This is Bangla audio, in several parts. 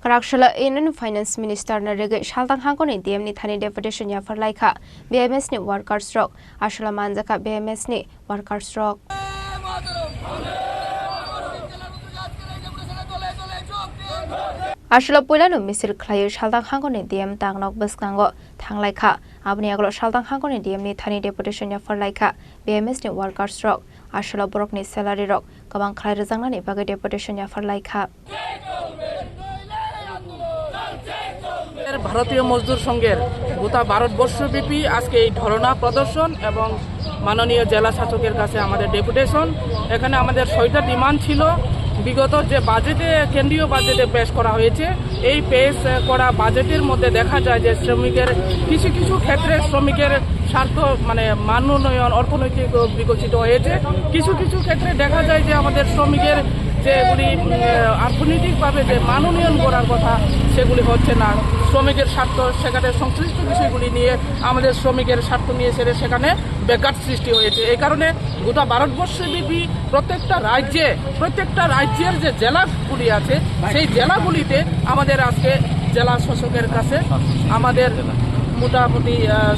Karakshila Union Finance Ministerno RwgwiSalthangHangkhorni niThani DeputationYapharlaikha BMSni Workersrok Ashla Manjaka BMSni Workersrok Ashla Pulanu Misir Klayu SalthangHangkhorni Tangnok Beskango Thanglaikha Abni Aglo SalthangHangkhorni niThani DeputationYapharlaikha BMSni Workersrok Ashla Borokni Salary Rok Kabang Klai Rezangnani Bagai DeputationYapharlaikha ভারতীয় মজদুর সংঘের গোটা ভারতবর্ষব্যাপী আজকে এই ধরনা প্রদর্শন এবং মাননীয় জেলা শাসকের কাছে আমাদের ডেপুটেশন। এখানে আমাদের ৬টা ডিমান্ড ছিল। বিগত যে বাজেটে কেন্দ্রীয় বাজেটে পেশ করা হয়েছে, এই পেশ করা বাজেটের মধ্যে দেখা যায় যে শ্রমিকের কিছু ক্ষেত্রে শ্রমিকের স্বার্থ মান উন্নয়ন অর্থনৈতিক বিকশিত হয়েছে, কিছু ক্ষেত্রে দেখা যায় যে আমাদের শ্রমিকের যেগুলি অর্থনৈতিকভাবে যে মান উন্নয়ন করার কথা সেগুলি হচ্ছে না। শ্রমিকের স্বার্থ সেখানে সংশ্লিষ্ট বিষয়গুলি নিয়ে আমাদের শ্রমিকের স্বার্থ নিয়ে সেখানে ব্যাঘাত সৃষ্টি হয়েছে। এই কারণে গোটা ভারতবর্ষব্যাপী প্রত্যেকটা রাজ্যের যে জেলাগুলি আছে সেই জেলাগুলিতে আমাদের আজকে জেলা শাসকের কাছে আমাদের মোটামুটি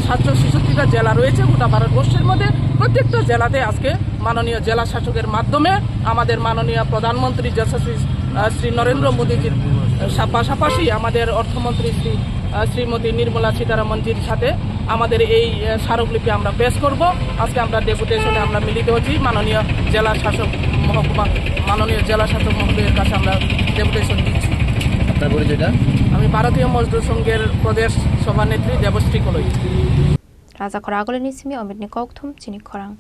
৭৬৬টা জেলা রয়েছে গোটা ভারতবর্ষের মধ্যে। প্রত্যেকটা জেলাতে আজকে মাননীয় জেলা শাসকের মাধ্যমে আমাদের মাননীয় প্রধানমন্ত্রী যশস্বী শ্রী নরেন্দ্র মোদীজির পাশাপাশি আমাদের অর্থমন্ত্রী শ্রীমতী নির্মলা সীতারামনজির সাথে আমাদের এই স্মারকলিপি আমরা পেশ করব। আজকে আমরা ডেপুটেশনে আমরা মিলিত হচ্ছি মাননীয় জেলা শাসক মহোদয়ের কাছে আমরা ডেপুটেশন দিচ্ছি। আমি ভারতীয় মজদুর সংঘের প্রদেশ সভানেত্রী দেবশ্রী কলই। রাজা খরাগলে নিসিমি অমিতনি কৌথুম চিনি খরাং।